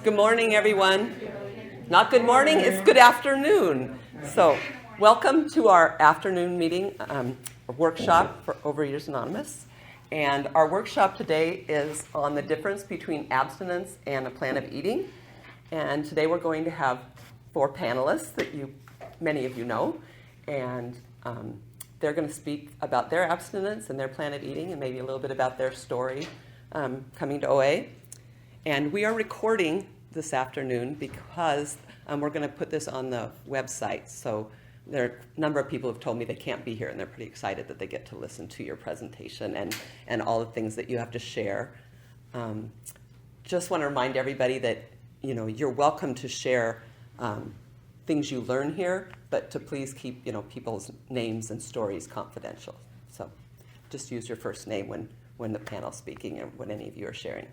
Good morning, everyone. Not good morning, it's good afternoon. So, welcome to our afternoon meeting, workshop for Overeaters Anonymous. And our workshop today is on the difference between abstinence and a plan of eating. And today we're going to have 4 panelists that many of you know. And they're going to speak about their abstinence and their plan of eating and maybe a little bit about their story coming to OA. And we are recording this afternoon because we're going to put this on the website. So there are a number of people who have told me they can't be here, and they're pretty excited that they get to listen to your presentation and all the things that you have to share. Just want to remind everybody that you're welcome to share things you learn here, but to please keep people's names and stories confidential. So just use your first name when the panel's speaking and when any of you are sharing.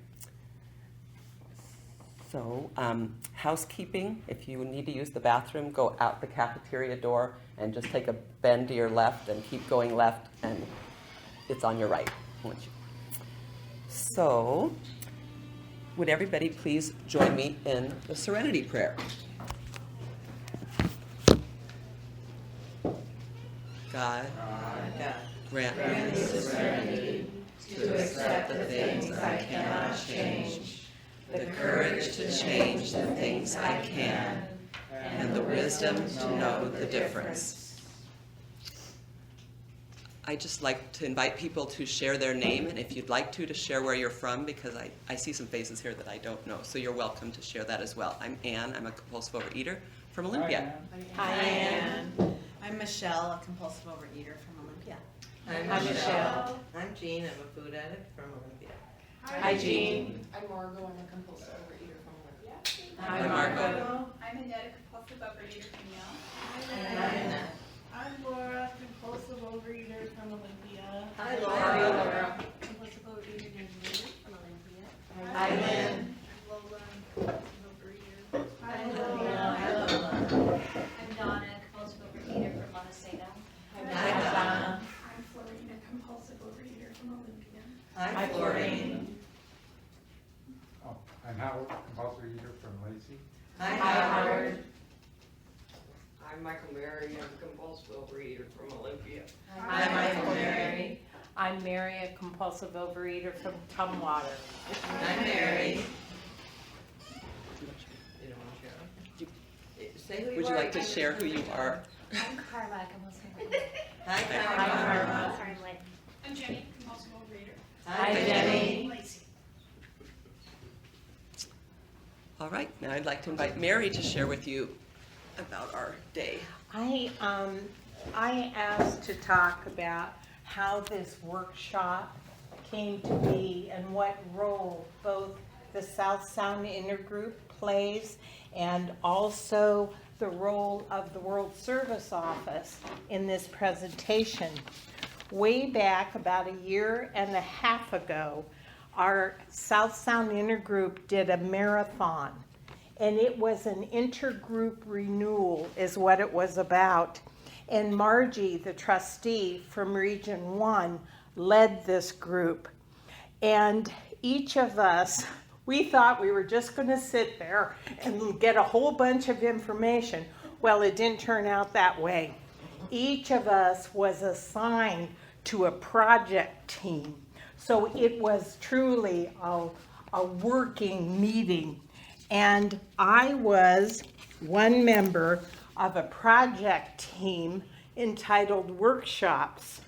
So, housekeeping, if you need to use the bathroom, go out the cafeteria door and just take a bend to your left and keep going left, and it's on your right. So, would everybody please join me in the Serenity Prayer? God, grant me the serenity to accept the things I cannot change, the courage to change the things I can, and the wisdom to know the difference. I just like to invite people to share their name, and if you'd like to share where you're from, because I see some faces here that I don't know, so you're welcome to share that as well. I'm Ann. I'm a compulsive overeater from Olympia. Hi, Ann. I'm Michelle, a compulsive overeater from Olympia. I'm Michelle. I'm Jean. I'm a food addict from Olympia. Hi, Jean. I'm Margot. I'm a compulsive overeater from Olympia. Hi, Margot. I'm Annette, a compulsive overeater from Yale. Hi, Annette. I'm Laura, compulsive overeater from Olympia. Hi, Laura. Compulsive overeater from Olympia. Hi, Lynn. Lola, compulsive overeater. Hi, Hi, Lola. Lola. I'm Donna, compulsive overeater from Montecito. Hi, Donna. I'm Florina, compulsive overeater from Olympia. Hi, Florine. Oh, I'm Howard, compulsive eater from Lacey. Hi, Howard. I'm Michael Mary. I'm a compulsive overeater from Olympia. Hi, Michael Mary. I'm Mary, a compulsive overeater from Tumwater. Hi, Mary. You don't want to share? Say who you Would you are. like to share who you are? I'm Karma, compulsive overeater. Hi, Hi, Karma. Karma. Sorry, I'm late. I'm Jenny, compulsive overeater. Hi, Jenny. Lacey. All right, now I'd like to invite Mary to share with you about our day. I asked to talk about how this workshop came to be and what role both the South Sound Intergroup plays and also the role of the World Service Office in this presentation. Way back about 1.5 years ago, our South Sound Intergroup did a marathon, and it was an intergroup renewal is what it was about. And Margie, the trustee from Region 1, led this group. And each of us, we thought we were just going to sit there and get a whole bunch of information. Well, it didn't turn out that way. Each of us was assigned to a project team. So it was truly a working meeting. And I was one member of a project team entitled Workshops.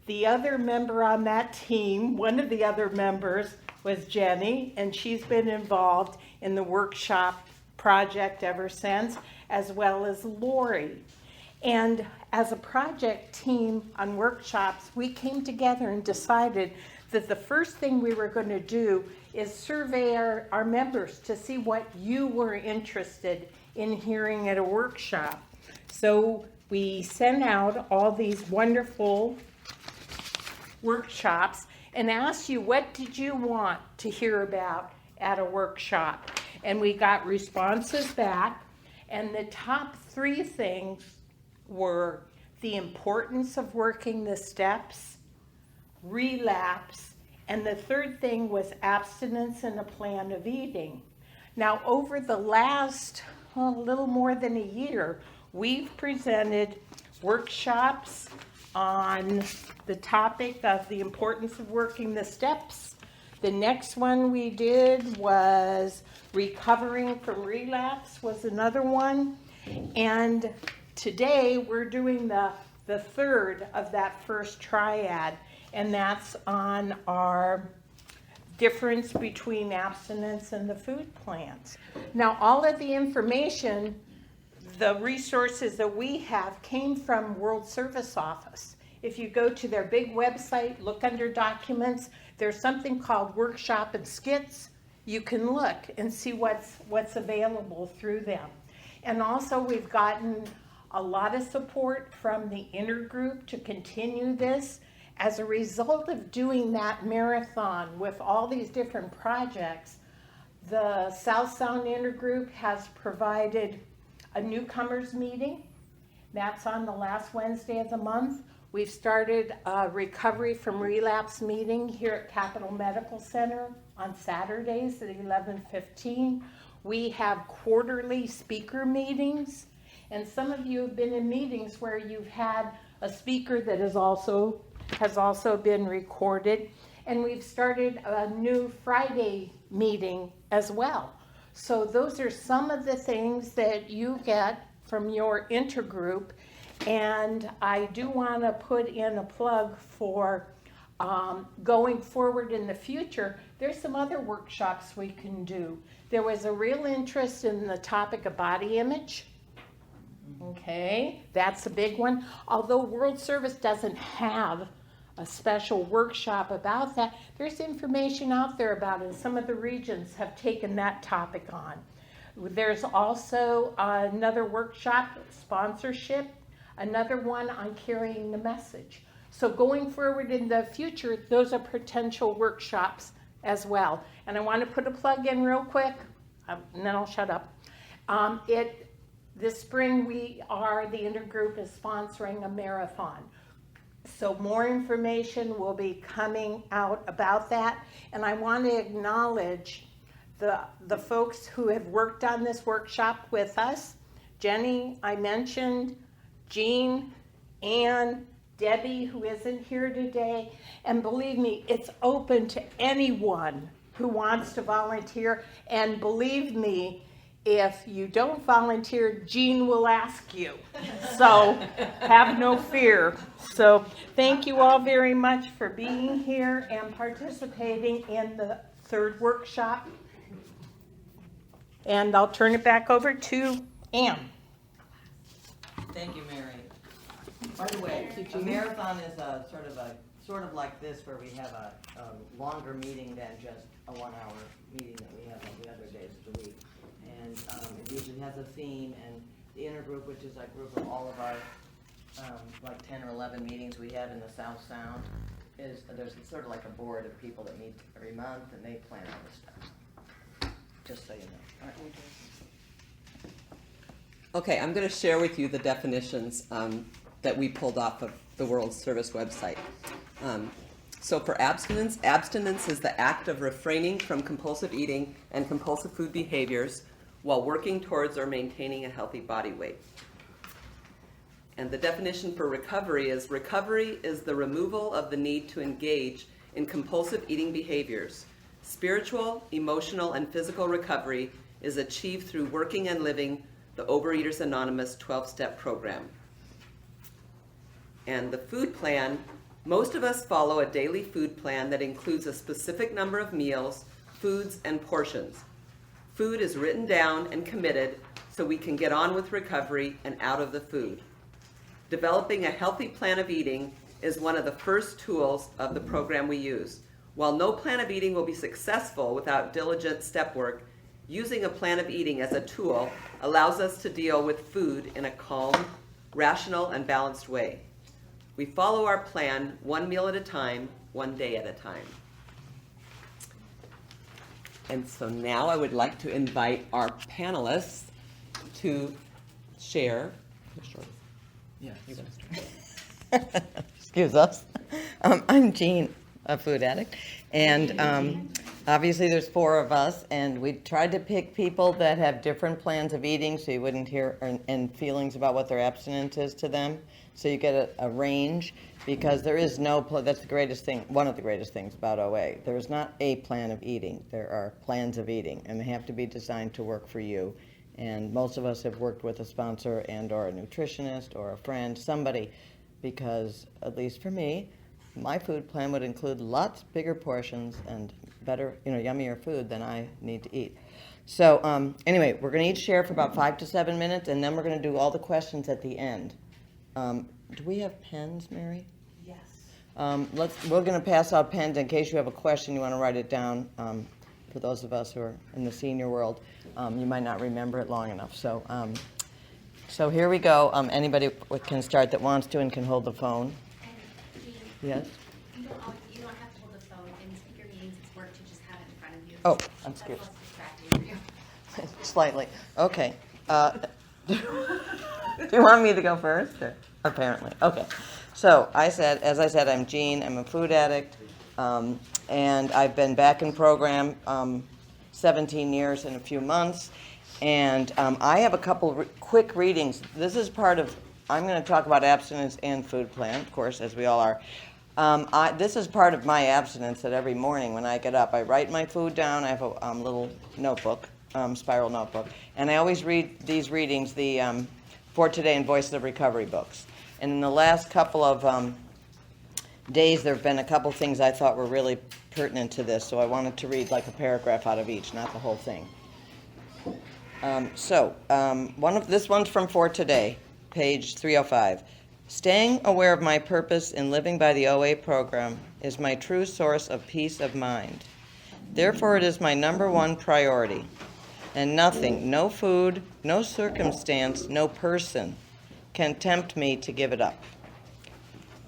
The other member on that team, one of the other members, was Jenny, and she's been involved in the workshop project ever since, as well as Lori. And as a project team on workshops, we came together and decided that the first thing we were going to do is survey our members to see what you were interested in hearing at a workshop. So we sent out all these wonderful workshops and asked you, what did you want to hear about at a workshop? And we got responses back, and the top 3 things were the importance of working the steps, relapse, and the third thing was abstinence and a plan of eating. Now, over the last little more than a year, we've presented workshops on the topic of the importance of working the steps. The next one we did was recovering from relapse was another one. And today we're doing the third of that first triad, and that's on our difference between abstinence and the food plans. Now, all of the information, the resources that we have came from World Service Office. If you go to their big website, look under documents, there's something called Workshop and Skits. You can look and see what's available through them. And also we've gotten a lot of support from the intergroup to continue this. As a result of doing that marathon with all these different projects, the South Sound Intergroup has provided a newcomers meeting. That's on the last Wednesday of the month. We've started a recovery from relapse meeting here at Capital Medical Center on Saturdays at 11:15. We have quarterly speaker meetings, and some of you have been in meetings where you've had a speaker that has also been recorded, and we've started a new Friday meeting as well. So those are some of the things that you get from your intergroup, and I do want to put in a plug for going forward in the future. There's some other workshops we can do. There was a real interest in the topic of body image. Okay, that's a big one. Although World Service doesn't have a special workshop about that, there's information out there about it, and some of the regions have taken that topic on. There's also another workshop, sponsorship, another one on carrying the message. So going forward in the future, those are potential workshops as well. And I want to put a plug in real quick, and then I'll shut up. This spring, the intergroup is sponsoring a marathon. So more information will be coming out about that. And I want to acknowledge the folks who have worked on this workshop with us. Jenny, I mentioned, Jean, Ann, Debbie, who isn't here today. And believe me, it's open to anyone who wants to volunteer. And believe me, if you don't volunteer, Jean will ask you. So have no fear. So thank you all very much for being here and participating in the third workshop. And I'll turn it back over to Ann. Thank you, Mary. By the way, a marathon is sort of like this, where we have a longer meeting than just a 1 hour meeting that we have on the other days of the week. And it usually has a theme, and the intergroup, which is a group of all of our like 10 or 11 meetings we have in the South Sound, there's sort of like a board of people that meet every month, and they plan all this stuff. Just so you know. All right. Okay, I'm going to share with you the definitions that we pulled off of the World Service website. So for abstinence, abstinence is the act of refraining from compulsive eating and compulsive food behaviors while working towards or maintaining a healthy body weight. And the definition for recovery is the removal of the need to engage in compulsive eating behaviors. Spiritual, emotional, and physical recovery is achieved through working and living the Overeaters Anonymous 12-step program. And the food plan, most of us follow a daily food plan that includes a specific number of meals, foods, and portions. Food is written down and committed so we can get on with recovery and out of the food. Developing a healthy plan of eating is one of the first tools of the program we use. While no plan of eating will be successful without diligent step work, using a plan of eating as a tool allows us to deal with food in a calm, rational, and balanced way. We follow our plan one meal at a time, one day at a time. And so now I would like to invite our panelists to share. Yeah. You're going to start. Excuse us. I'm Jean, a food addict, and Obviously, there's 4 of us, and we tried to pick people that have different plans of eating, so you wouldn't hear and feelings about what their abstinence is to them. So you get a range, because there is no. That's the greatest thing. One of the greatest things about OA. There is not a plan of eating. There are plans of eating, and they have to be designed to work for you. And most of us have worked with a sponsor and/or a nutritionist or a friend, somebody, because at least for me, my food plan would include lots bigger portions and better, yummier food than I need to eat. So anyway, we're going to each share for about 5 to 7 minutes, and then we're going to do all the questions at the end. Do we have pens, Mary? Yes. We're going to pass out pens in case you have a question, you want to write it down. For those of us who are in the senior world, you might not remember it long enough. So here we go. Anybody can start that wants to and can hold the phone. Yes? You don't have to hold the phone. In speaker meetings, it's work to just have it in front of you. Oh, I'm scared. That's less distracting for you. Slightly. Okay. Do you want me to go first? Or? Apparently. Okay. So as I said, I'm Jean. I'm a food addict. And I've been back in program 17 years in a few months. And I have a couple quick readings. This is part of, I'm going to talk about abstinence and food plan, of course, as we all are. This is part of my abstinence that every morning when I get up, I write my food down. I have a little notebook, spiral notebook. And I always read these readings, the For Today and Voices of Recovery books. And in the last couple of days, there have been a couple things I thought were really pertinent to this. So I wanted to read like a paragraph out of each, not the whole thing. This one's from For Today, page 305. Staying aware of my purpose in living by the OA program is my true source of peace of mind. Therefore, it is my number one priority. And nothing, no food, no circumstance, no person can tempt me to give it up.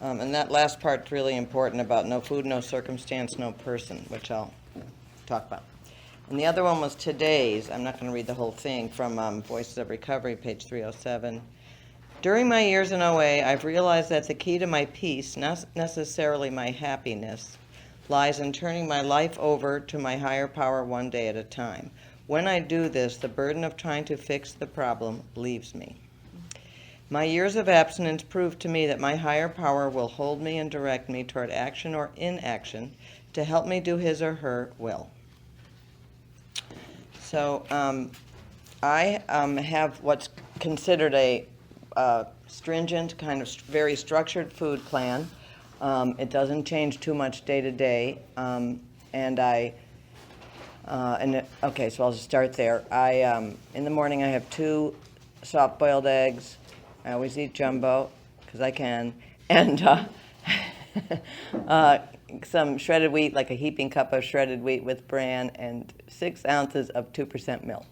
And that last part's really important about no food, no circumstance, no person, which I'll talk about. And the other one was today's. I'm not going to read the whole thing, from Voices of Recovery, page 307. During my years in OA, I've realized that the key to my peace, not necessarily my happiness, lies in turning my life over to my higher power one day at a time. When I do this, the burden of trying to fix the problem leaves me. My years of abstinence prove to me that my higher power will hold me and direct me toward action or inaction to help me do his or her will. So I have what's considered a stringent, kind of very structured food plan. It doesn't change too much day to day. Okay, so I'll just start there. In the morning I have 2 soft-boiled eggs. I always eat jumbo because I can, and some shredded wheat, like a heaping cup of shredded wheat with bran, and 6 ounces of 2% milk,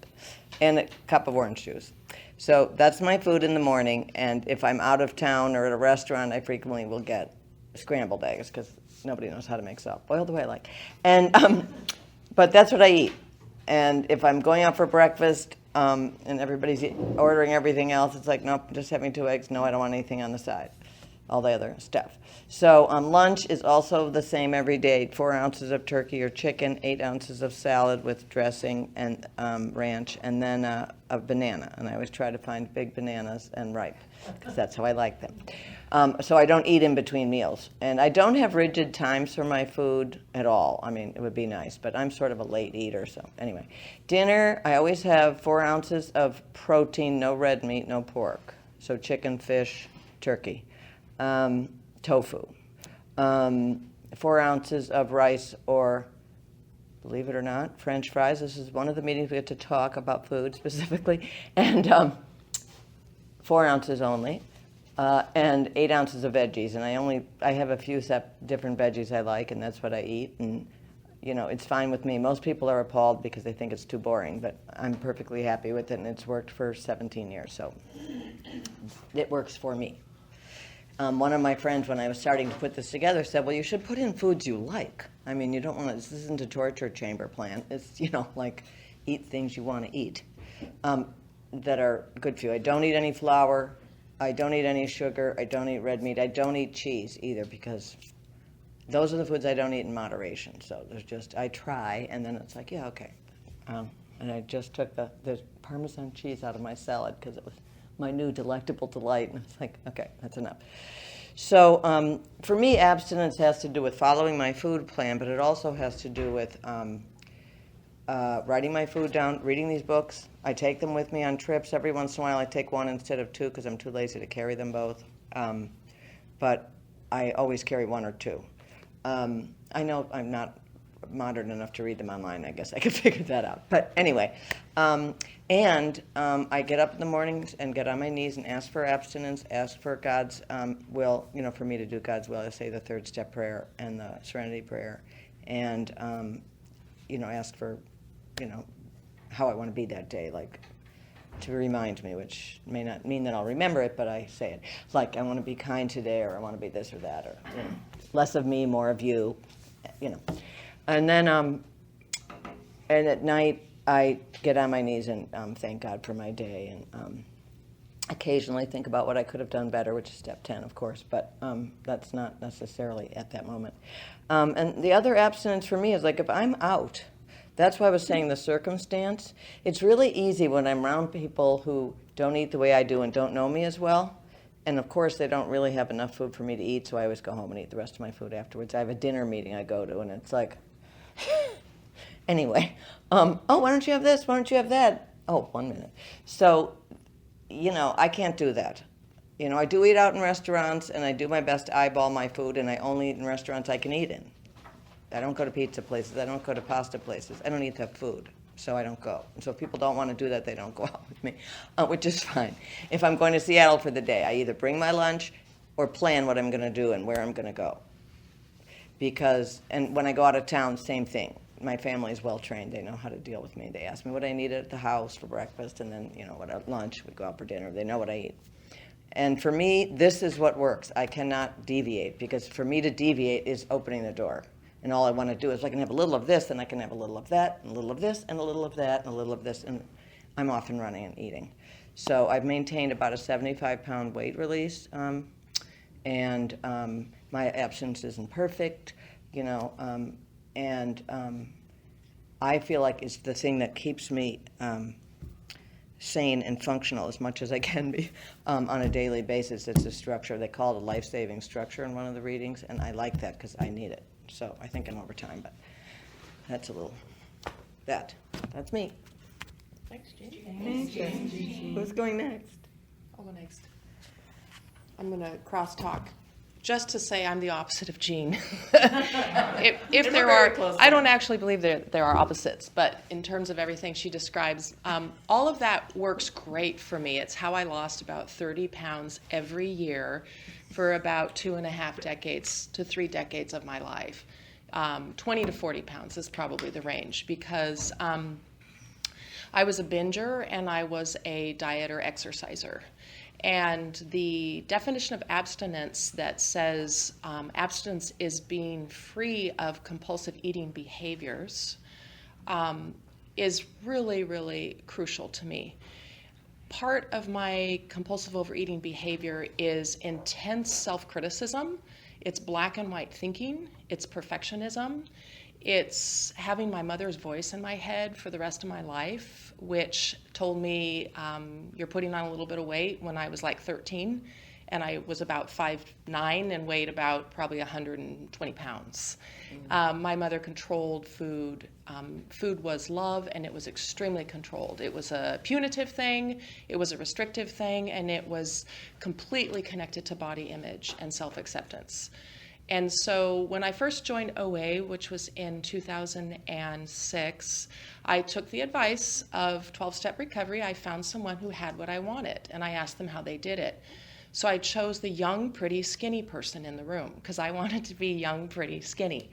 and a cup of orange juice. So that's my food in the morning, and if I'm out of town or at a restaurant, I frequently will get scrambled eggs because nobody knows how to make soft-boiled the way I like. And but that's what I eat. And if I'm going out for breakfast and everybody's ordering everything else, it's like, nope, just having 2 eggs. No, I don't want anything on the side, all the other stuff. So lunch is also the same every day, 4 ounces of turkey or chicken, 8 ounces of salad with dressing and ranch, and then a banana. And I always try to find big bananas and ripe, because that's how I like them. So I don't eat in between meals. And I don't have rigid times for my food at all. I mean, it would be nice, but I'm sort of a late eater, so anyway. Dinner, I always have 4 ounces of protein, no red meat, no pork. So chicken, fish, turkey. Tofu. 4 ounces of rice or, believe it or not, French fries. This is one of the meetings we get to talk about food specifically. And 4 ounces only. And 8 ounces of veggies. And I have a few different veggies I like, and that's what I eat. And, it's fine with me. Most people are appalled because they think it's too boring, but I'm perfectly happy with it, and it's worked for 17 years. So it works for me. One of my friends, when I was starting to put this together, said, well, you should put in foods you like. I mean, you don't want to, this isn't a torture chamber plan. It's, like eat things you want to eat that are good for you. I don't eat any flour. I don't eat any sugar. I don't eat red meat. I don't eat cheese either because, those are the foods I don't eat in moderation. So I try, and then it's like, yeah, okay. And I just took the Parmesan cheese out of my salad because it was my new delectable delight. And it's like, okay, that's enough. So for me, abstinence has to do with following my food plan, but it also has to do with writing my food down, reading these books. I take them with me on trips. Every once in a while, I take one instead of two because I'm too lazy to carry them both. But I always carry one or two. I know I'm not modern enough to read them online. I guess I could figure that out. But anyway, I get up in the mornings and get on my knees and ask for abstinence, ask for God's will, for me to do God's will. I say the third step prayer and the serenity prayer, and ask for, how I want to be that day, like to remind me, which may not mean that I'll remember it, but I say it. Like, I want to be kind today, or I want to be this or that, or less of me, more of you, And then, and at night, I get on my knees and thank God for my day, and occasionally think about what I could have done better, which is step 10, of course, but that's not necessarily at that moment. And the other abstinence for me is like if I'm out, that's why I was saying the circumstance. It's really easy when I'm around people who don't eat the way I do and don't know me as well. And of course, they don't really have enough food for me to eat, so I always go home and eat the rest of my food afterwards. I have a dinner meeting I go to, and it's like, anyway, why don't you have this? Why don't you have that? Oh, 1 minute. So, I can't do that. I do eat out in restaurants, and I do my best to eyeball my food, and I only eat in restaurants I can eat in. I don't go to pizza places. I don't go to pasta places. I don't eat that food, so I don't go. And so if people don't want to do that, they don't go out with me, which is fine. If I'm going to Seattle for the day, I either bring my lunch or plan what I'm going to do and where I'm going to go. And when I go out of town, same thing. My family is well trained. They know how to deal with me. They ask me what I need at the house for breakfast, and then, what at lunch, we go out for dinner. They know what I eat. And for me, this is what works. I cannot deviate, because for me to deviate is opening the door. And all I want to do is I can have a little of this, and I can have a little of that, and a little of this, and a little of that, and a little of this, and I'm off and running and eating. So I've maintained about a 75-pound weight release, and my abstinence isn't perfect, and I feel like it's the thing that keeps me sane and functional as much as I can be on a daily basis. It's a structure. They call it a life-saving structure in one of the readings, and I like that because I need it. So I think I'm over time, but that's a little, that's me. Thanks, Jean. Thank you. Who's going next? I'll go next. I'm going to crosstalk. Just to say I'm the opposite of Jean. if there are, I don't actually believe there are opposites, but in terms of everything she describes, all of that works great for me. It's how I lost about 30 pounds every year for about 2.5 decades to 3 decades of my life. 20 to 40 pounds is probably the range, because I was a binger and I was a dieter exerciser. And the definition of abstinence that says abstinence is being free of compulsive eating behaviors is really, really crucial to me. Part of my compulsive overeating behavior is intense self-criticism. It's black and white thinking. It's perfectionism. It's having my mother's voice in my head for the rest of my life, which told me, you're putting on a little bit of weight, when I was like 13, and I was about 5'9" and weighed about probably 120 pounds. My mother controlled food. Food was love, and it was extremely controlled. It was a punitive thing, it was a restrictive thing, and it was completely connected to body image and self-acceptance. And so when I first joined OA, which was in 2006, I took the advice of 12-step recovery. I found someone who had what I wanted, and I asked them how they did it. So I chose the young, pretty, skinny person in the room, because I wanted to be young, pretty, skinny.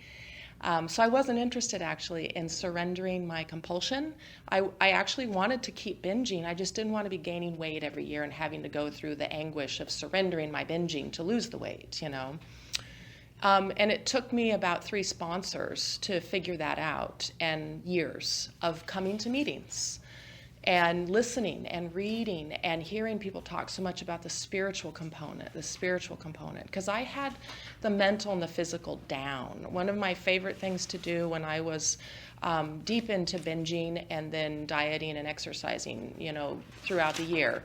So I wasn't interested, actually, in surrendering my compulsion. I actually wanted to keep binging. I just didn't want to be gaining weight every year and having to go through the anguish of surrendering my binging to lose the weight, And it took me about 3 sponsors to figure that out, and years of coming to meetings. and listening and reading and hearing people talk so much about the spiritual component, because I had the mental and the physical down. One of my favorite things to do when I was deep into binging and then dieting and exercising, throughout the year,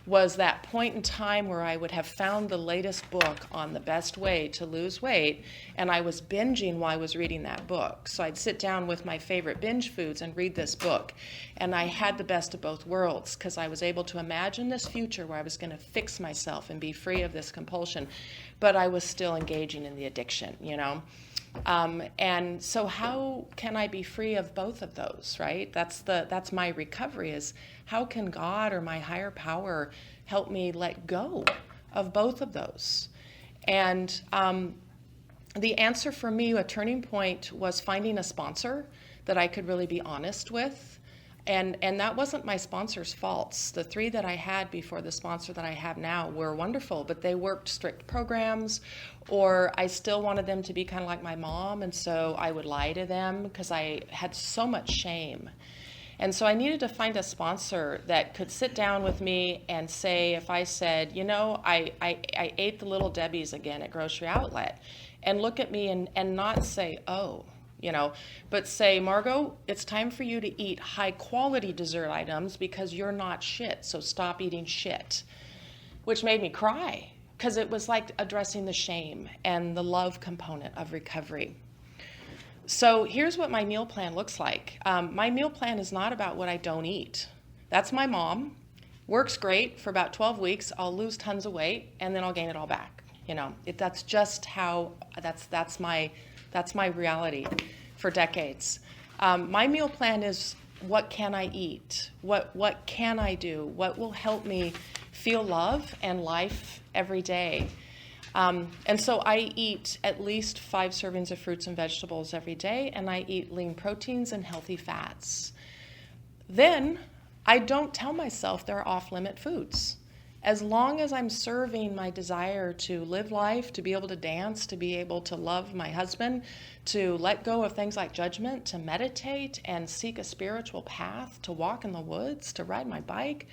was that point in time where I would have found the latest book on the best way to lose weight, and I was binging while I was reading that book. So I'd sit down with my favorite binge foods and read this book, and I had the best of both worlds because I was able to imagine this future where I was going to fix myself and be free of this compulsion, but I was still engaging in the addiction, and so how can I be free of both of those, right? That's my recovery, is how can God or my higher power help me let go of both of those? And the answer for me, a turning point, was finding a sponsor that I could really be honest with. And that wasn't my sponsor's faults. The 3 that I had before the sponsor that I have now were wonderful, but they worked strict programs, or I still wanted them to be kind of like my mom, and so I would lie to them because I had so much shame. And so I needed to find a sponsor that could sit down with me and say, if I said, I ate the Little Debbie's again at grocery outlet, and look at me and not say, oh, but say, Margot, it's time for you to eat high quality dessert items because you're not shit, so stop eating shit, which made me cry because it was like addressing the shame and the love component of recovery. So here's what my meal plan looks like. My meal plan is not about what I don't eat. That's my mom. Works great for about 12 weeks. I'll lose tons of weight and then I'll gain it all back. That's just how, that's my reality for decades. My meal plan is, what can I eat? What can I do? What will help me feel love and life every day? And so I eat at least 5 servings of fruits and vegetables every day, and I eat lean proteins and healthy fats. Then I don't tell myself they're off-limit foods. As long as I'm serving my desire to live life, to be able to dance, to be able to love my husband, to let go of things like judgment, to meditate and seek a spiritual path, to walk in the woods, to ride my bike,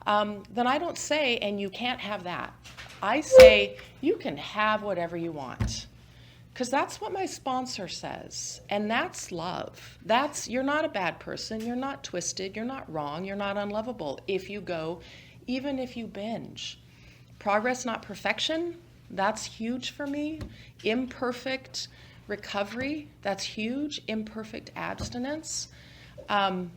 then I don't say, and you can't have that. I say, you can have whatever you want. Because that's what my sponsor says. And that's love. You're not a bad person. You're not twisted. You're not wrong. You're not unlovable if you go, even if you binge. Progress, not perfection. That's huge for me. Imperfect recovery. That's huge. Imperfect abstinence. And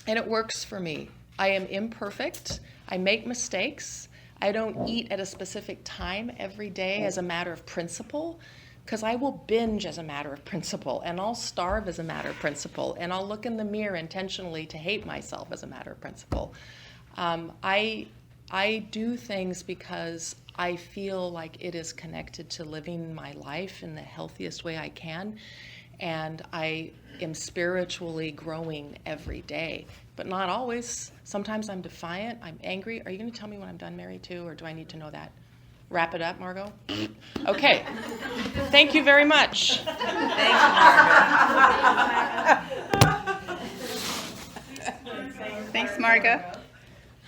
it works for me. I am imperfect. I make mistakes. I don't eat at a specific time every day as a matter of principle, because I will binge as a matter of principle, and I'll starve as a matter of principle, and I'll look in the mirror intentionally to hate myself as a matter of principle. I do things because I feel like it is connected to living my life in the healthiest way I can, and I am spiritually growing every day, but not always. Sometimes I'm defiant, I'm angry. Are you going to tell me when I'm done, Mary, too, or do I need to know that? Wrap it up, Margot? Okay. Thank you very much. Thanks, Margaret. Thanks, Margo.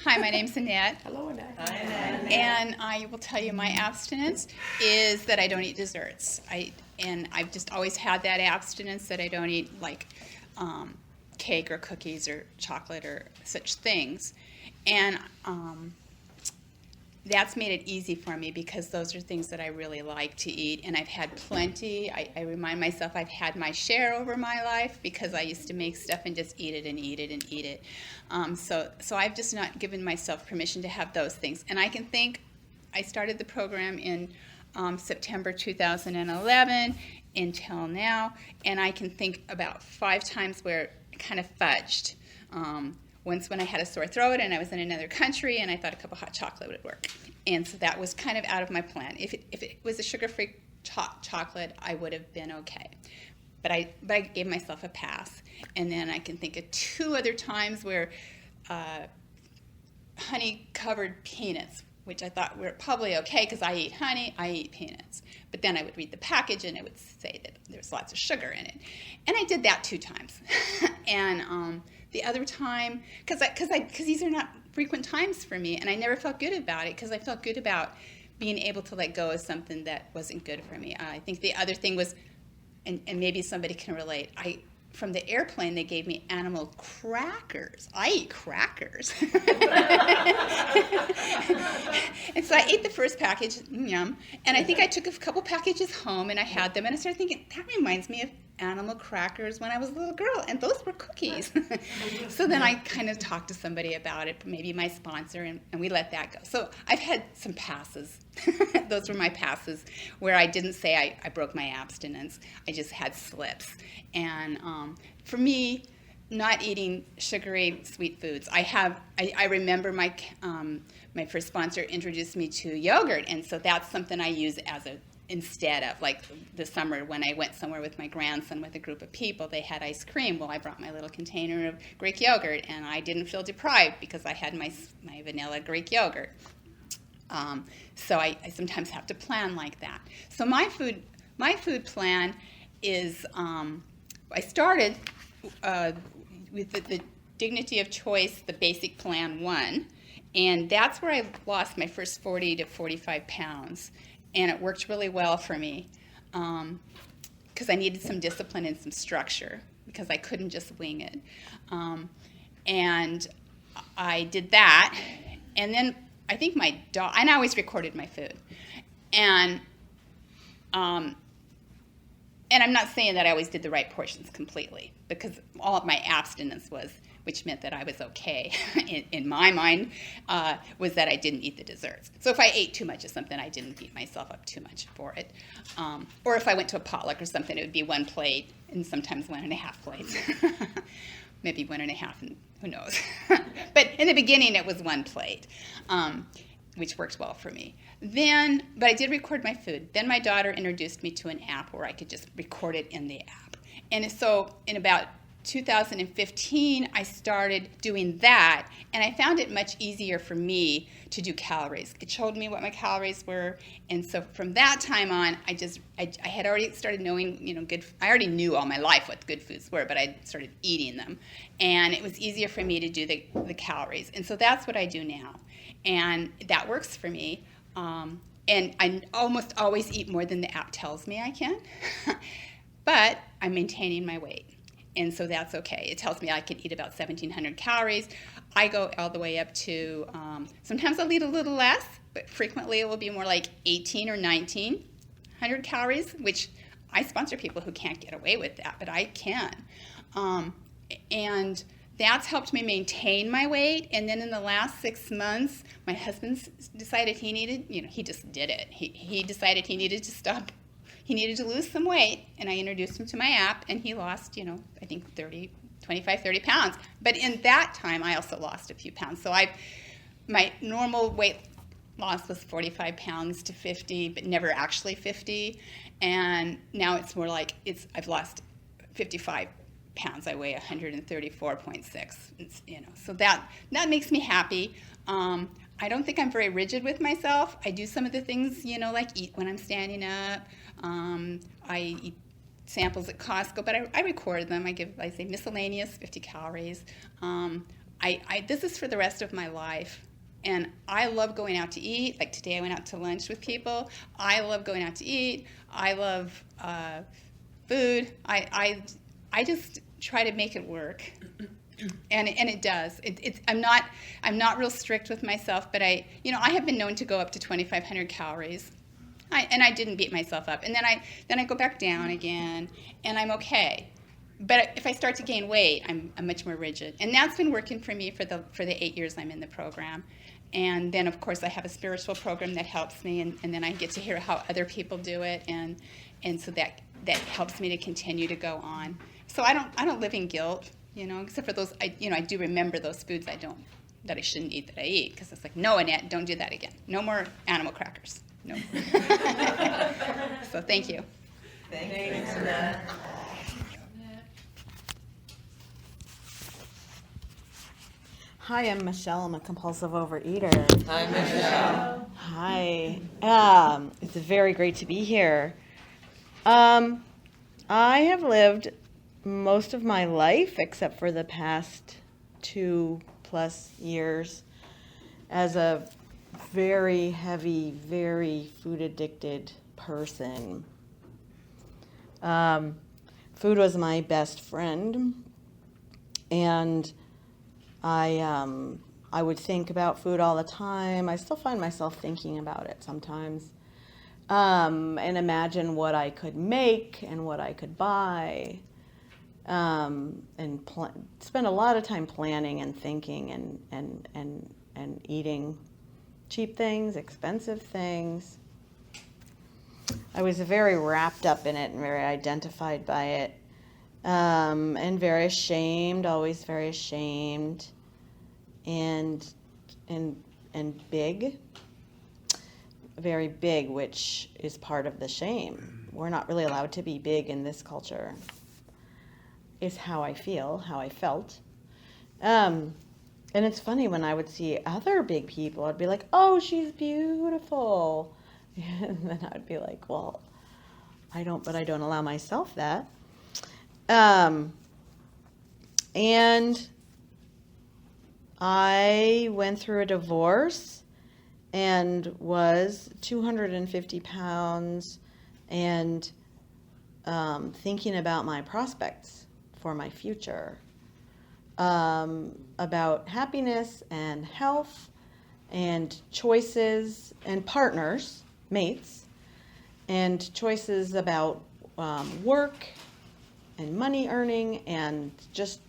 Hi, my name's Annette. Hello, Annette. Hi, Annette. And I will tell you my abstinence is that I don't eat desserts. I've just always had that abstinence that I don't eat like cake or cookies or chocolate or such things. And that's made it easy for me because those are things that I really like to eat, and I've had plenty. I remind myself I've had my share over my life because I used to make stuff and just eat it and eat it and eat it. So I've just not given myself permission to have those things. And I can think, I started the program in September 2011 until now, and I can think about 5 times where it kind of fudged. Once when I had a sore throat and I was in another country and I thought a cup of hot chocolate would work. And so that was kind of out of my plan. If it was a sugar-free chocolate, I would have been okay. But I gave myself a pass. And then I can think of 2 other times where honey-covered peanuts, which I thought were probably okay because I eat honey, I eat peanuts. But then I would read the package and it would say that there was lots of sugar in it. And I did that 2 times. And The other time, because these are not frequent times for me, and I never felt good about it because I felt good about being able to let go of something that wasn't good for me. I think the other thing was, and maybe somebody can relate, from the airplane, they gave me animal crackers. I eat crackers. And so I ate the first package, yum, and I think I took a couple packages home and I had them, and I started thinking, that reminds me of animal crackers when I was a little girl, and those were cookies. So then I kind of talked to somebody about it, maybe my sponsor, and we let that go. So I've had some passes. Those were my passes where I didn't say I broke my abstinence. I just had slips. And for me, not eating sugary sweet foods. I remember my first sponsor introduced me to yogurt, and so that's something I use instead of, like this summer when I went somewhere with my grandson with a group of people, they had ice cream. Well, I brought my little container of Greek yogurt, and I didn't feel deprived because I had my vanilla Greek yogurt. So I sometimes have to plan like that. So my food plan is, I started with the Dignity of Choice, the basic plan 1, and that's where I lost my first 40 to 45 pounds. And it worked really well for me because I needed some discipline and some structure because I couldn't just wing it. And I did that. And then I think my dog, and I always recorded my food. And I'm not saying that I always did the right portions completely because all of my abstinence was, which meant that I was okay in my mind, was that I didn't eat the desserts. So if I ate too much of something, I didn't beat myself up too much for it. Or if I went to a potluck or something, it would be 1 plate and sometimes 1.5 plates. Maybe 1.5, and who knows. But in the beginning, it was 1 plate, which worked well for me. But I did record my food. Then my daughter introduced me to an app where I could just record it in the app. And so in about 2015, I started doing that, and I found it much easier for me to do calories. It showed me what my calories were, and so from that time on, I had already started knowing, I already knew all my life what good foods were, but I started eating them, and it was easier for me to do the calories, and so that's what I do now, and that works for me, and I almost always eat more than the app tells me I can, but I'm maintaining my weight. And so that's okay. It tells me I can eat about 1,700 calories. I go all the way up to, sometimes I'll eat a little less, but frequently it will be more like 1,800 or 1,900 calories, which I sponsor people who can't get away with that, but I can. And that's helped me maintain my weight. And then in the last 6 months, my husband decided he needed, he just did it. He decided he needed to stop. He needed to lose some weight, and I introduced him to my app, and he lost, I think 25-30 pounds. But in that time, I also lost a few pounds. So my normal weight loss was 45 pounds to 50, but never actually 50. And now it's more like I've lost 55 pounds. I weigh 134.6. So that makes me happy. I don't think I'm very rigid with myself. I do some of the things, like eat when I'm standing up. I eat samples at Costco, but I record them. I say miscellaneous, 50 calories. This is for the rest of my life. And I love going out to eat. Like today I went out to lunch with people. I love going out to eat. I love food. I just try to make it work. And it does. I'm not real strict with myself, but I have been known to go up to 2,500 calories. I didn't beat myself up. And then I go back down again, and I'm okay. But if I start to gain weight, I'm much more rigid. And that's been working for me for the 8 years I'm in the program. And then, of course, I have a spiritual program that helps me, and then I get to hear how other people do it, and so that helps me to continue to go on. So I don't live in guilt, except for those. I do remember those foods that I shouldn't eat that I eat, because it's like, no, Annette, don't do that again. No more animal crackers. No. So thank you. Thanks, Annette. Hi, I'm Michelle. I'm a compulsive overeater. Hi, Michelle. Hi. It's very great to be here. I have lived most of my life, except for the past 2+ years as a very heavy, very food addicted person. Food was my best friend, and I would think about food all the time. I still find myself thinking about it sometimes, and imagine what I could make and what I could buy, and spend a lot of time planning and thinking and eating cheap things, expensive things. I was very wrapped up in it and very identified by it, and very ashamed, always very ashamed, and big, very big, which is part of the shame. We're not really allowed to be big in this culture, is how I feel, how I felt. And it's funny, when I would see other big people, I'd be like, oh, she's beautiful. And then I'd be like, well, I don't allow myself that. And I went through a divorce and was 250 pounds and thinking about my prospects for my future, about happiness and health and choices and partners, mates, and choices about work and money earning and just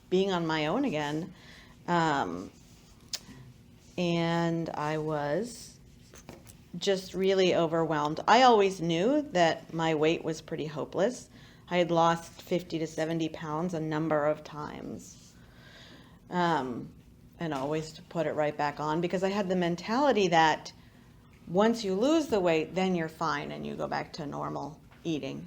being on my own again. And I was just really overwhelmed. I always knew that my weight was pretty hopeless. I had lost 50 to 70 pounds a number of times, and always to put it right back on, because I had the mentality that once you lose the weight, then you're fine and you go back to normal eating.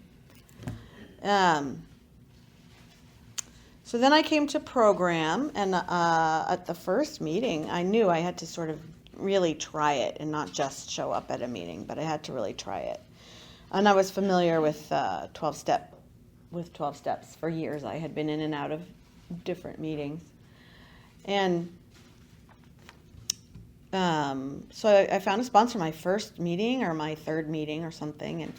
So then I came to program, and at the first meeting, I knew I had to sort of really try it and not just show up at a meeting, but I had to really try it. And I was familiar with 12 steps for years. I had been in and out of different meetings. And so I found a sponsor my first meeting or my third meeting or something, and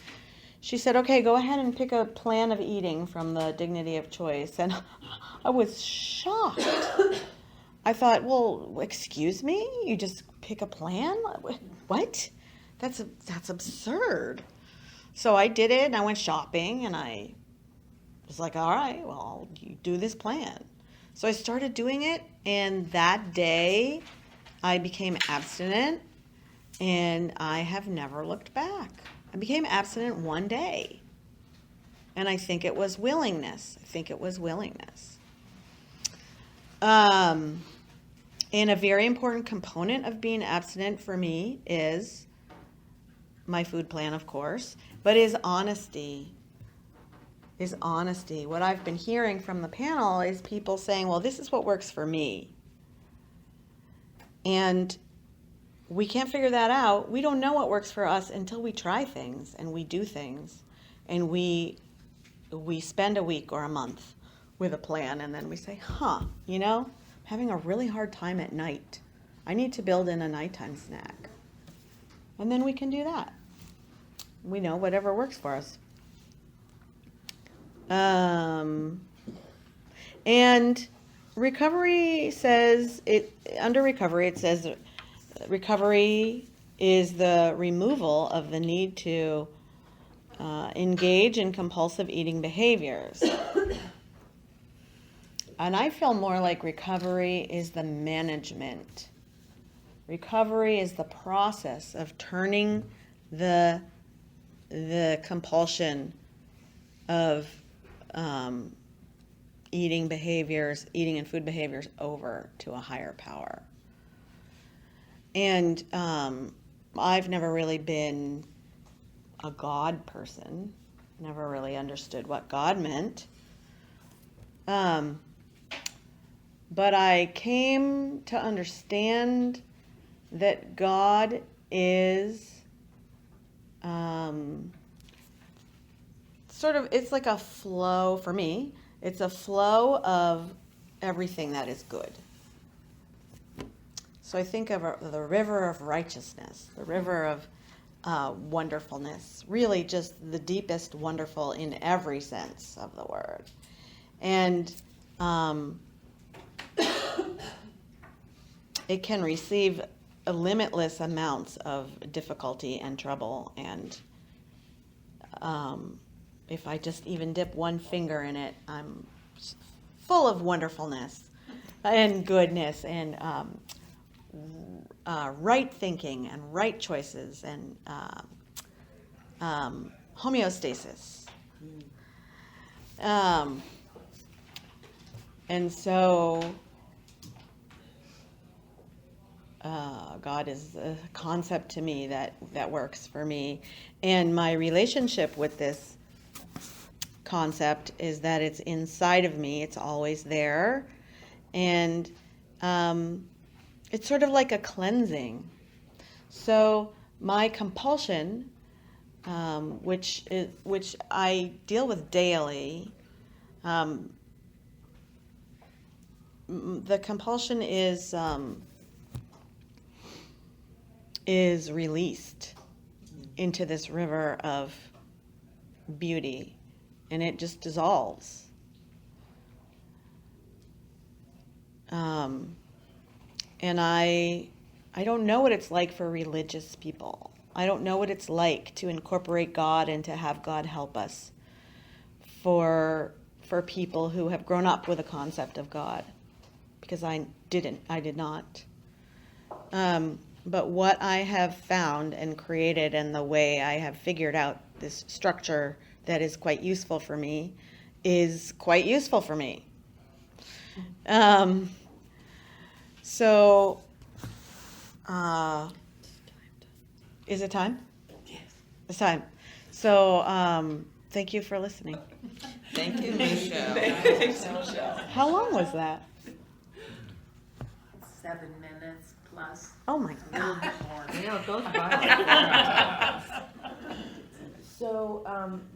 she said, okay, go ahead and pick a plan of eating from the Dignity of Choice. And I was shocked. I thought, well, excuse me? You just pick a plan? What? That's absurd. So I did it, and I went shopping, and I was like, all right, well, you do this plan. So I started doing it, and that day I became abstinent, and I have never looked back. I became abstinent one day, and I think it was willingness. And a very important component of being abstinent for me is my food plan, of course, but is honesty. What I've been hearing from the panel is people saying, well, this is what works for me. And we can't figure that out. We don't know what works for us until we try things and we do things. And we spend a week or a month with a plan, and then we say, I'm having a really hard time at night. I need to build in a nighttime snack. And then we can do that. We know whatever works for us. And recovery says, under recovery, it says recovery is the removal of the need to engage in compulsive eating behaviors. And I feel more like recovery is the management. Recovery is the process of turning the compulsion of eating and food behaviors over to a higher power. And I've never really been a God person, never really understood what God meant. But I came to understand that God is it's like a flow for me. It's a flow of everything that is good. So I think of the river of righteousness, the river of wonderfulness, really just the deepest wonderful in every sense of the word. And it can receive a limitless amounts of difficulty and trouble. And if I just even dip one finger in it, I'm full of wonderfulness and goodness and right thinking and right choices and homeostasis. And so God is a concept to me that works for me. And my relationship with this concept is that it's inside of me. It's always there. And it's sort of like a cleansing. So my compulsion, which I deal with daily, the compulsion is released into this river of beauty, and it just dissolves. And I don't know what it's like for religious people. I don't know what it's like to incorporate God and to have God help us for people who have grown up with a concept of God, because I did not. But what I have found and created, and the way I have figured out this structure that is quite useful for me, is quite useful for me. So, is it time? Yes. It's time. So, thank you for listening. Thank you, Michelle. Thanks, Michelle. How long was that? 7 minutes plus. Oh my God. Yeah, it goes by. So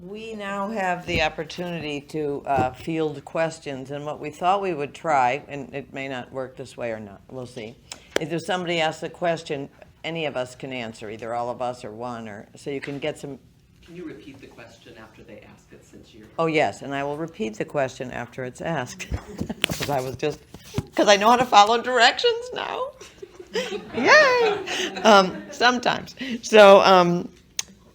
we now have the opportunity to field questions, and what we thought we would try, and it may not work this way or not, we'll see. If there's somebody asks a question, any of us can answer, either all of us or one, or so you can get some. Can you repeat the question after they ask it, since you're... Oh yes, and I will repeat the question after it's asked, because I know how to follow directions now. Yay! Sometimes. So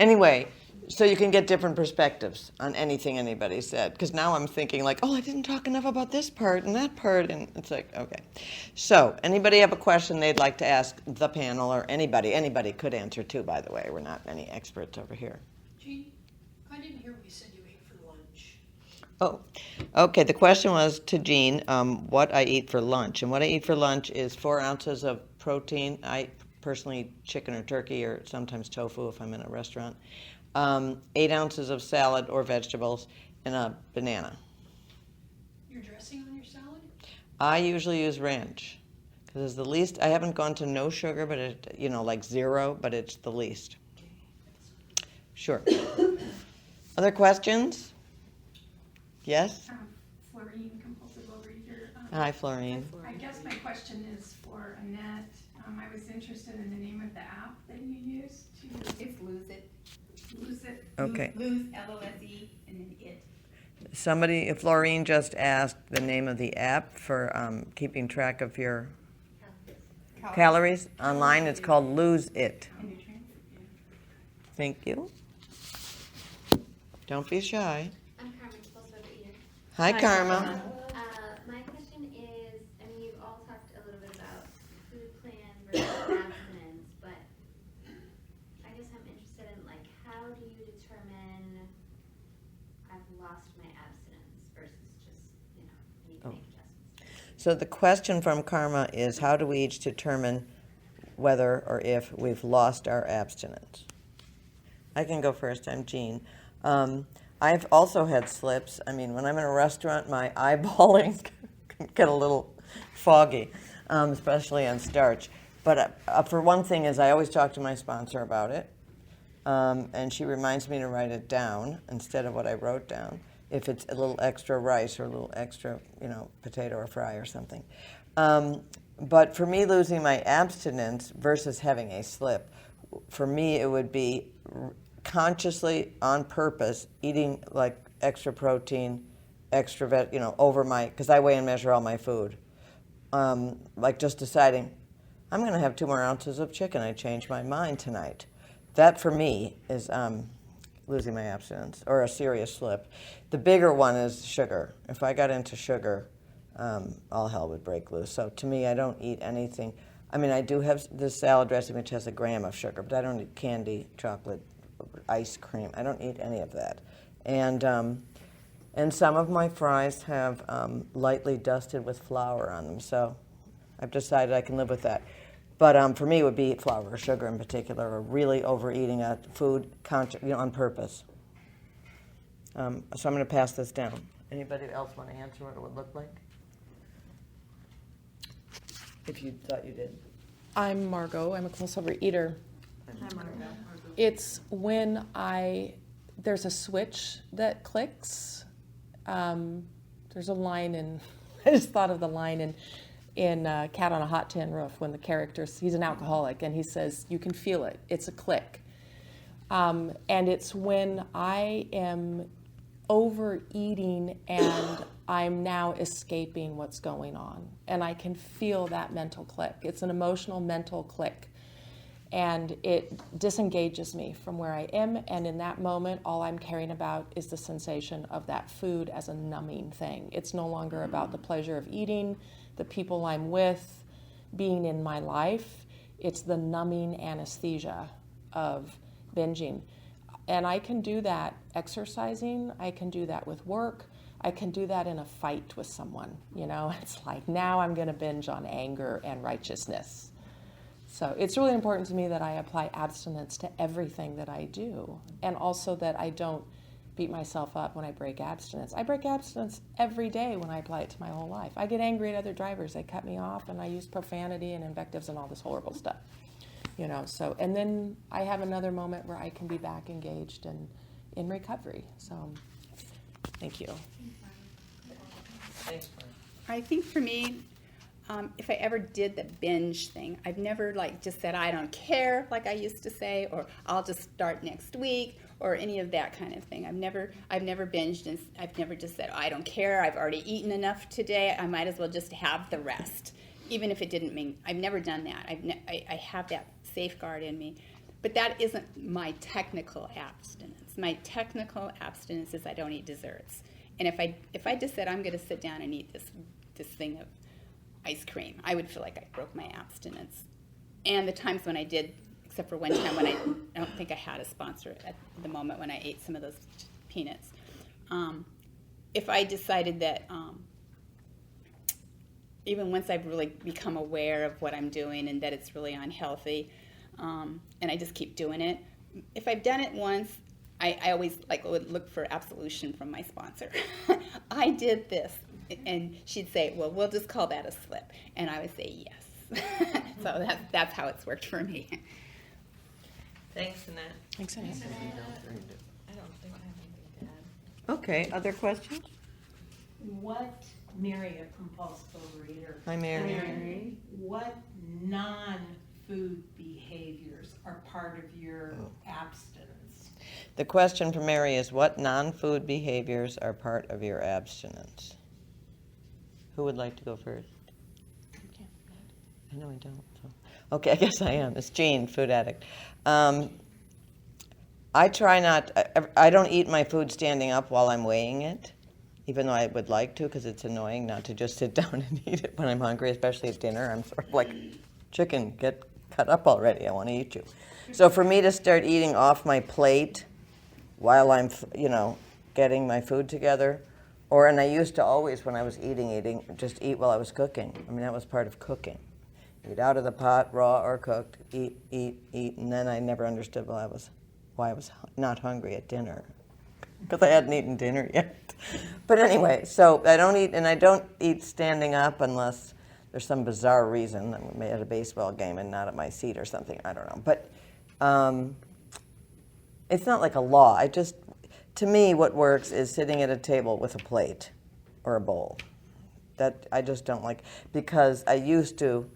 anyway. So you can get different perspectives on anything anybody said. Because now I'm thinking like, oh, I didn't talk enough about this part and that part. And it's like, okay. So anybody have a question they'd like to ask the panel, or anybody? Anybody could answer too, by the way. We're not any experts over here. Jean, I didn't hear what you said you ate for lunch. Oh, okay. The question was to Jean, what I eat for lunch. And what I eat for lunch is 4 ounces of protein. I personally chicken or turkey, or sometimes tofu if I'm in a restaurant. 8 ounces of salad or vegetables, and a banana. Your dressing on your salad? I usually use ranch because it's the least. I haven't gone to no sugar, but it, like 0, but it's the least. Sure. Other questions? Yes? Florine, compulsive overeater. Hi, Florine. I guess my question is for Annette. I was interested in the name of the app that you use to... It's Lose It. Lose it. Okay. Lose, L-O-S-E, and then it. Somebody, Florine just asked the name of the app for keeping track of your calories online. It's called Lose It. Thank you. Don't be shy. I'm Carmen, compulsive overeater. Hi, Karma. My question is, you've all talked a little bit about food plan versus abstinence, but I guess I'm interested in, how do you determine I've lost my abstinence versus just, need to make adjustments? So the question from Karma is, how do we each determine whether or if we've lost our abstinence? I can go first. I'm Jean. I've also had slips. When I'm in a restaurant, my eyeballing can get a little foggy, especially on starch. But for one thing is I always talk to my sponsor about it, and she reminds me to write it down instead of what I wrote down. if it's a little extra rice or a little extra, potato or fry or something. But for me, losing my abstinence versus having a slip, for me, it would be consciously, on purpose, eating like extra protein, extra over because I weigh and measure all my food. Like just deciding, I'm going to have 2 more ounces of chicken. I changed my mind tonight. That for me is losing my abstinence or a serious slip. The bigger one is sugar. If I got into sugar, all hell would break loose. So to me, I don't eat anything. I mean, I do have this salad dressing which has 1 gram of sugar, but I don't eat candy, chocolate, ice cream. I don't eat any of that. And some of my fries have lightly dusted with flour on them. So I've decided I can live with that. But for me, it would be flour or sugar in particular, or really overeating a food on purpose. So I'm going to pass this down. Anybody else want to answer what it would look like? If you thought you did. I'm Margot. I'm a compulsive overeater. Hi, Margo. It's when there's a switch that clicks. There's a line in, I just thought of the line in Cat on a Hot Tin Roof when the he's an alcoholic and he says, you can feel it. It's a click. And it's when I am overeating and I'm now escaping what's going on. And I can feel that mental click. It's an emotional mental click. And it disengages me from where I am. And in that moment, all I'm caring about is the sensation of that food as a numbing thing. It's no longer about the pleasure of eating, the people I'm with, being in my life. It's the numbing anesthesia of binging. And I can do that exercising. I can do that with work. I can do that in a fight with someone. It's like, now I'm going to binge on anger and righteousness. So it's really important to me that I apply abstinence to everything that I do, and also that I don't beat myself up when I break abstinence. I break abstinence every day when I apply it to my whole life. I get angry at other drivers. They cut me off, and I use profanity and invectives and all this horrible stuff. So, and then I have another moment where I can be back engaged and in recovery. So, thank you. Thanks, I think for me, if I ever did the binge thing, I've never just said I don't care like I used to say, or I'll just start next week, or any of that kind of thing. I've never binged, and I've never just said I don't care. I've already eaten enough today. I might as well just have the rest, even if it didn't mean. I've never done that. I have that safeguard in me, but that isn't my technical abstinence. My technical abstinence is I don't eat desserts. And if I just said I'm going to sit down and eat this thing of ice cream, I would feel like I broke my abstinence. And the times when I did, except for one time when I don't think I had a sponsor at the moment when I ate some of those peanuts. If I decided that, even once I've really become aware of what I'm doing and that it's really unhealthy, and I just keep doing it, if I've done it once, I always would look for absolution from my sponsor. I did this, and she'd say, well, we'll just call that a slip, and I would say yes. So that's how it's worked for me. Thanks, Annette. Thanks, Annette. I don't think I have anything to add. Okay, other questions? What, Mary, a compulsive overeater? Hi, Mary. What non-food behaviors are part of your abstinence? The question from Mary is, what non-food behaviors are part of your abstinence? Who would like to go first? I know I don't. So. Okay, I guess I am. It's Jean, food addict. I try not, I don't eat my food standing up while I'm weighing it, even though I would like to, because it's annoying not to just sit down and eat it when I'm hungry, especially at dinner. I'm sort of like, chicken, get cut up already. I want to eat you. So for me to start eating off my plate while I'm, getting my food together, and I used to always, when I was eating, just eat while I was cooking. I mean, that was part of cooking. Eat out of the pot, raw or cooked, eat, and then I never understood why I was not hungry at dinner, because I hadn't eaten dinner yet. But anyway, so I don't eat standing up unless there's some bizarre reason. I'm at a baseball game and not at my seat or something. I don't know. But it's not like a law. to me, what works is sitting at a table with a plate or a bowl. That I just don't like, because I used to,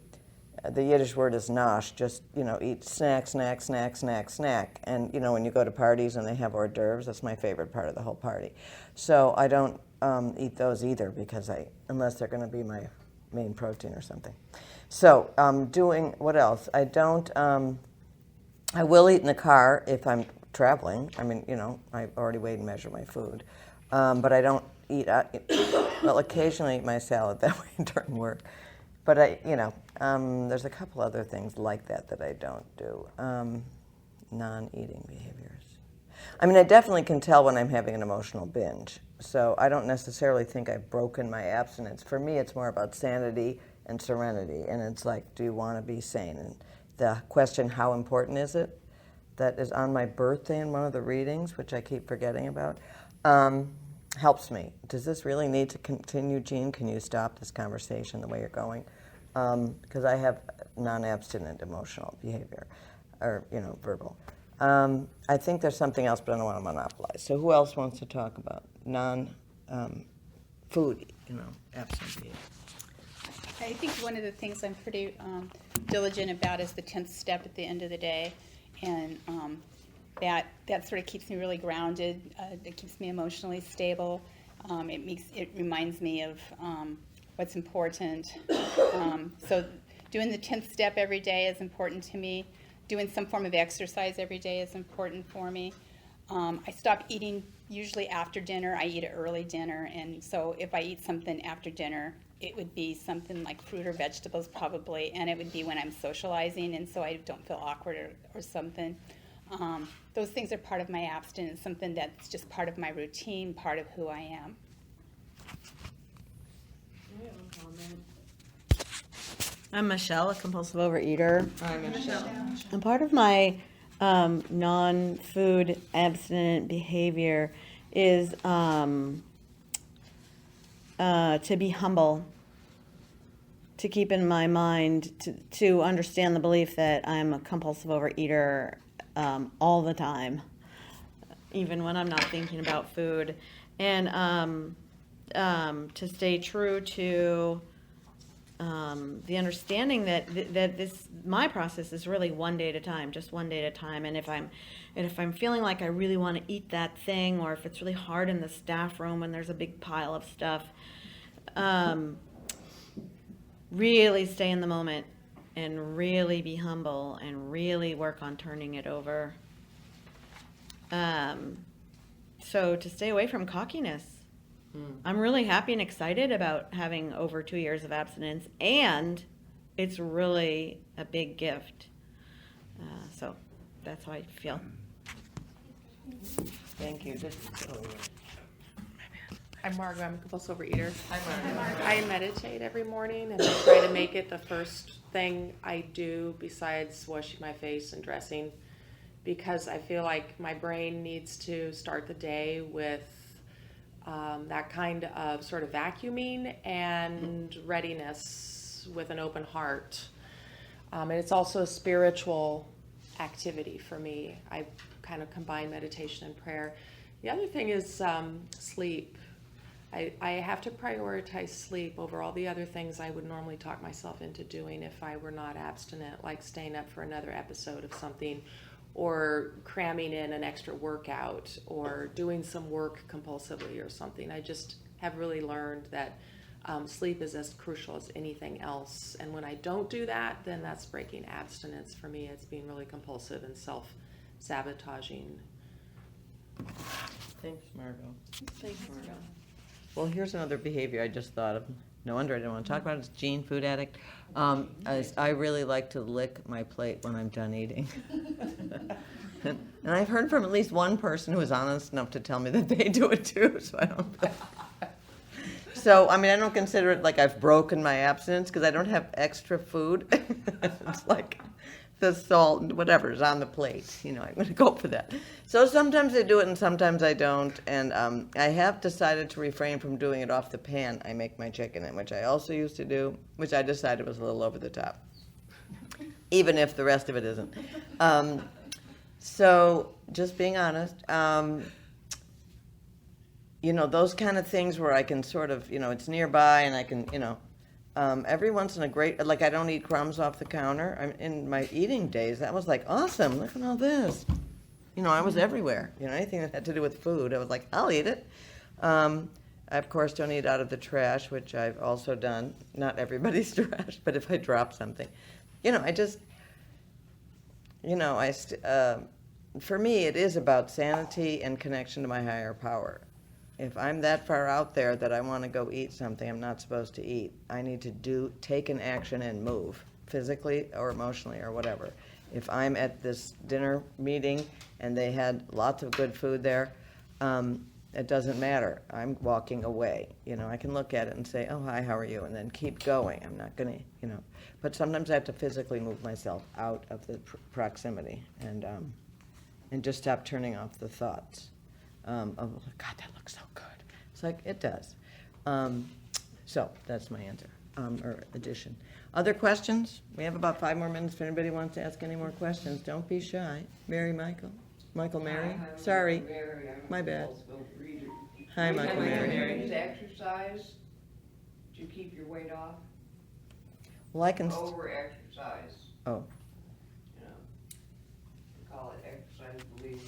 the Yiddish word is nash, just, eat snack, snack, snack, snack, snack. And, when you go to parties and they have hors d'oeuvres, that's my favorite part of the whole party. So I don't eat those either, because unless they're going to be my main protein or something. So doing, what else? I will eat in the car if I'm traveling. I mean, I already weigh and measure my food. But I don't eat, well, occasionally eat my salad that way during work. But there's a couple other things like that I don't do. Non-eating behaviors. I mean, I definitely can tell when I'm having an emotional binge. So I don't necessarily think I've broken my abstinence. For me, it's more about sanity and serenity. And it's like, do you want to be sane? And the question, how important is it? That is on my birthday in one of the readings, which I keep forgetting about. Helps me. Does this really need to continue, Jean? Can you stop this conversation the way you're going? Because I have non-abstinent emotional behavior, or, verbal. I think there's something else, but I don't want to monopolize. So who else wants to talk about non-food, abstinent behavior? I think one of the things I'm pretty diligent about is the 10th step at the end of the day. And that sort of keeps me really grounded. It keeps me emotionally stable. It reminds me of what's important. So doing the 10th step every day is important to me. Doing some form of exercise every day is important for me. I stop eating usually after dinner. I eat an early dinner, and so if I eat something after dinner, it would be something like fruit or vegetables probably, and it would be when I'm socializing, and so I don't feel awkward or something. Those things are part of my abstinence, something that's just part of my routine, part of who I am. I'm Michelle, a compulsive overeater. Hi, Michelle. And part of my non-food abstinent behavior is to be humble, to keep in my mind, to understand the belief that I'm a compulsive overeater all the time, even when I'm not thinking about food, and to stay true to the understanding that my process is really one day at a time, just one day at a time. And if I'm feeling like I really want to eat that thing, or if it's really hard in the staff room and there's a big pile of stuff, really stay in the moment and really be humble and really work on turning it over. So to stay away from cockiness. I'm really happy and excited about having over 2 years of abstinence, and it's really a big gift. So that's how I feel. Thank you. I'm Margo. I'm a compulsive overeater. Hi, Margo. I meditate every morning, and I try to make it the first thing I do besides washing my face and dressing, because I feel like my brain needs to start the day with that kind of sort of vacuuming and readiness with an open heart. And it's also a spiritual activity for me. I kind of combine meditation and prayer. The other thing is sleep. I have to prioritize sleep over all the other things I would normally talk myself into doing if I were not abstinent, like staying up for another episode of something, or cramming in an extra workout, or doing some work compulsively or something. I just have really learned that sleep is as crucial as anything else. And when I don't do that, then that's breaking abstinence for me. It's being really compulsive and self-sabotaging. Thanks, Margo. Well, here's another behavior I just thought of. No wonder I didn't want to talk about it. It's Jean, food addict. I really like to lick my plate when I'm done eating. And I've heard from at least one person who is honest enough to tell me that they do it too, so I don't. So, I mean, I don't consider it like I've broken my abstinence because I don't have extra food. It's like the salt and whatever is on the plate. I'm going to go for that. So sometimes I do it and sometimes I don't. And I have decided to refrain from doing it off the pan I make my chicken in, which I also used to do, which I decided was a little over the top, even if the rest of it isn't. So just being honest. those kind of things where I can sort of, it's nearby and I can, every once in a great, like I don't eat crumbs off the counter. In my eating days, that was like, awesome, look at all this. I was everywhere. Anything that had to do with food, I was like, I'll eat it. I, of course, don't eat out of the trash, which I've also done. Not everybody's trash, but if I drop something. I just, for me, it is about sanity and connection to my higher power. If I'm that far out there that I want to go eat something I'm not supposed to eat, I need to take an action and move, physically or emotionally or whatever. If I'm at this dinner meeting and they had lots of good food there, it doesn't matter. I'm walking away. I can look at it and say, oh, hi, how are you? And then keep going. I'm not going to, But sometimes I have to physically move myself out of the proximity and just stop turning off the thoughts of, oh, God, that looks so good. It's like, it does. So that's my answer, or addition. Other questions? We have about 5 more minutes if anybody wants to ask any more questions. Don't be shy. Mary, Michael? Michael, Mary? Sorry. My bad. Hi, Michael, Mary. Use exercise to keep your weight off? Well, I can... Over-exercise. Oh. We call it exercise believing.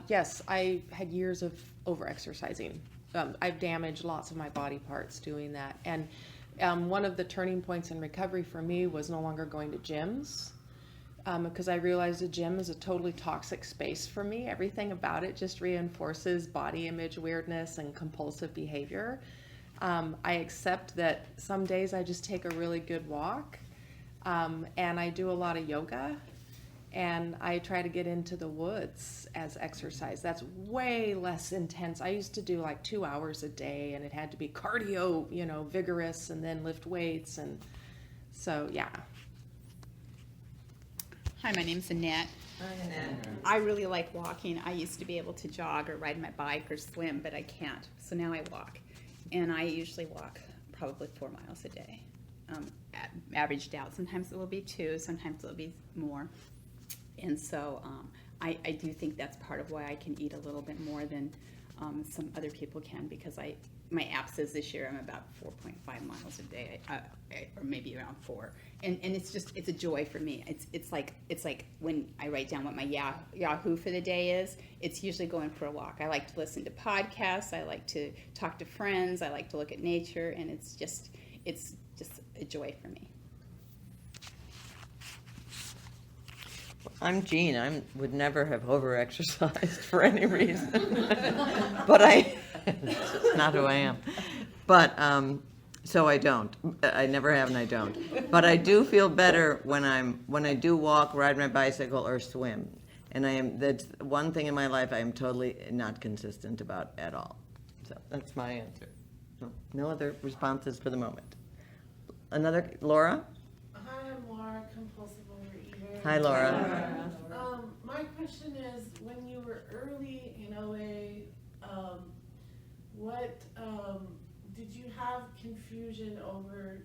Yes, I had years of over-exercising. I've damaged lots of my body parts doing that. And one of the turning points in recovery for me was no longer going to gyms, because I realized a gym is a totally toxic space for me. Everything about it just reinforces body image weirdness and compulsive behavior. I accept that some days I just take a really good walk, and I do a lot of yoga, and I try to get into the woods as exercise. That's way less intense. I used to do like 2 hours a day, and it had to be cardio, vigorous, and then lift weights, and so, yeah. Hi, my name's Annette. Hi, Annette. I really like walking. I used to be able to jog or ride my bike or swim, but I can't. So now I walk. And I usually walk probably 4 miles a day, averaged out. Sometimes it will be 2, sometimes it will be more. And so I do think that's part of why I can eat a little bit more than some other people can, because my app says this year I'm about 4.5 miles a day, or maybe around 4. And it's a joy for me. It's like when I write down what my Yahoo for the day is, it's usually going for a walk. I like to listen to podcasts. I like to talk to friends. I like to look at nature, and it's just a joy for me. I'm Jean. I would never have over-exercised for any reason. But it's just not who I am. But, so I don't. I never have and I don't. But I do feel better when I do walk, ride my bicycle, or swim. And that's one thing in my life I am totally not consistent about at all. So that's my answer. No other responses for the moment. Laura? Hi, I'm Laura, compulsive overeater. Hi, Laura. My question is, when you were early in OA, what did you have confusion over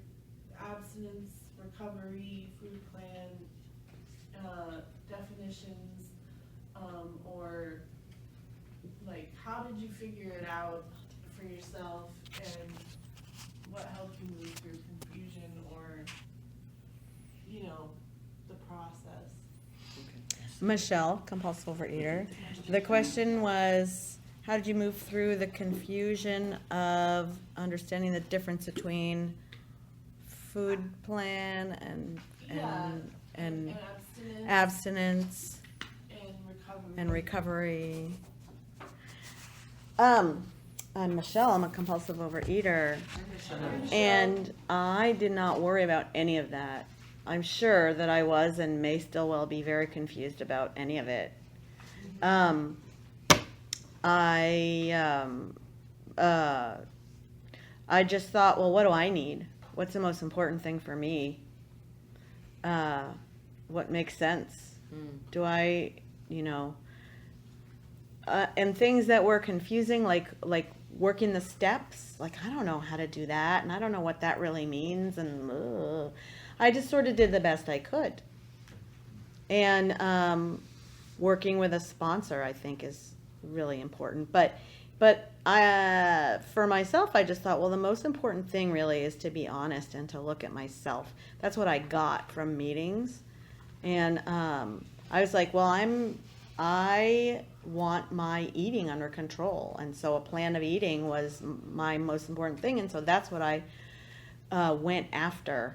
abstinence, recovery, food plan, definitions, or like how did you figure it out for yourself, and what helped you move through confusion or the process? Michelle, compulsive overeater. The question was, how did you move through the confusion of understanding the difference between food plan and abstinence and recovery? I'm Michelle. I'm a compulsive overeater, and I did not worry about any of that. I'm sure that I was and may still well be very confused about any of it. I just thought, well, what do I need? What's the most important thing for me? What makes sense? Do I, and things that were confusing, like working the steps, like I don't know how to do that, and I don't know what that really means, and I just sort of did the best I could. And working with a sponsor, I think, is really important. But But for myself, I just thought, well, the most important thing really is to be honest and to look at myself. That's what I got from meetings. And I was like, well, I want my eating under control. And so a plan of eating was my most important thing. And so that's what I went after.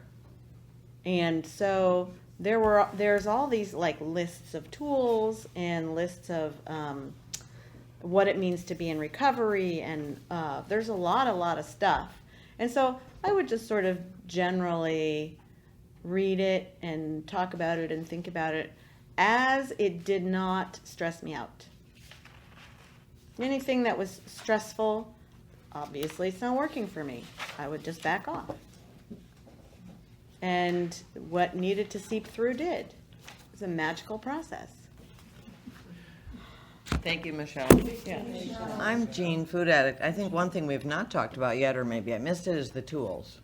And so there's all these like lists of tools and lists of what it means to be in recovery, and there's a lot of stuff. And so I would just sort of generally read it and talk about it and think about it as it did not stress me out. Anything that was stressful, obviously it's not working for me. I would just back off. And what needed to seep through did. It was a magical process. Thank you, Michelle. Yeah. I'm Jean, food addict. I think one thing we've not talked about yet, or maybe I missed it, is the tools.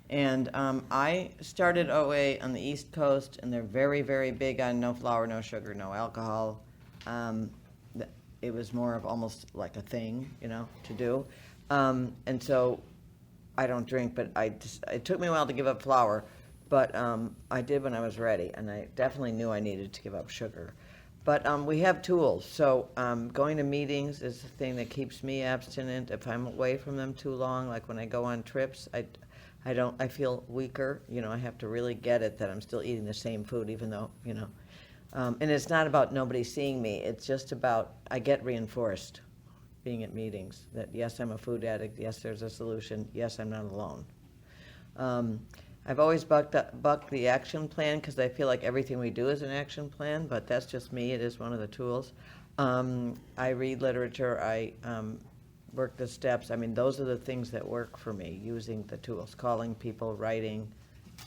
And I started OA on the East Coast, and they're very, very big on no flour, no sugar, no alcohol. It was more of almost like a thing, to do. And so I don't drink, but it took me a while to give up flour, but I did when I was ready, and I definitely knew I needed to give up sugar. But we have tools, so going to meetings is the thing that keeps me abstinent. If I'm away from them too long, like when I go on trips, I feel weaker. I have to really get it that I'm still eating the same food, even though, and it's not about nobody seeing me. It's just about I get reinforced being at meetings that yes, I'm a food addict. Yes, there's a solution. Yes, I'm not alone. I've always bucked the action plan because I feel like everything we do is an action plan, but that's just me. It is one of the tools. I read literature. I work the steps. I mean, those are the things that work for me, using the tools, calling people, writing,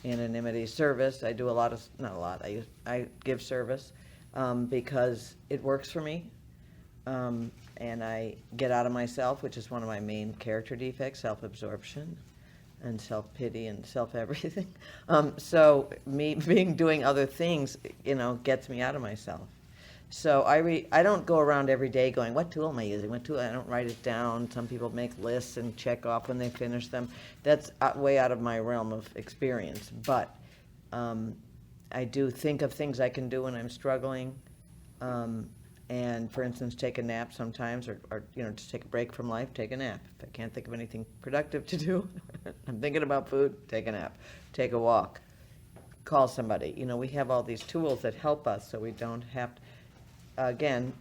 anonymity, service. I do not a lot, I give service because it works for me. And I get out of myself, which is one of my main character defects, self-absorption and self-pity and self-everything. So me doing other things, gets me out of myself. So I don't go around every day going, what tool am I using? What tool? I don't write it down. Some people make lists and check off when they finish them. That's way out of my realm of experience. But I do think of things I can do when I'm struggling. And for instance, take a nap sometimes, or just take a break from life, take a nap. If I can't think of anything productive to do, I'm thinking about food, take a nap, take a walk, call somebody. We have all these tools that help us so we don't have to, again,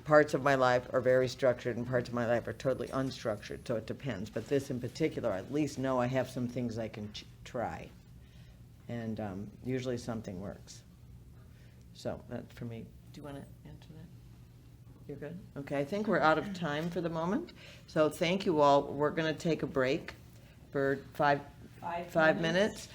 parts of my life are very structured and parts of my life are totally unstructured, so it depends. But this in particular, I at least know I have some things I can try. And usually something works. So that's for me. Do you want to answer that? You're good? Okay, I think we're out of time for the moment. So thank you all. We're going to take a break for five minutes.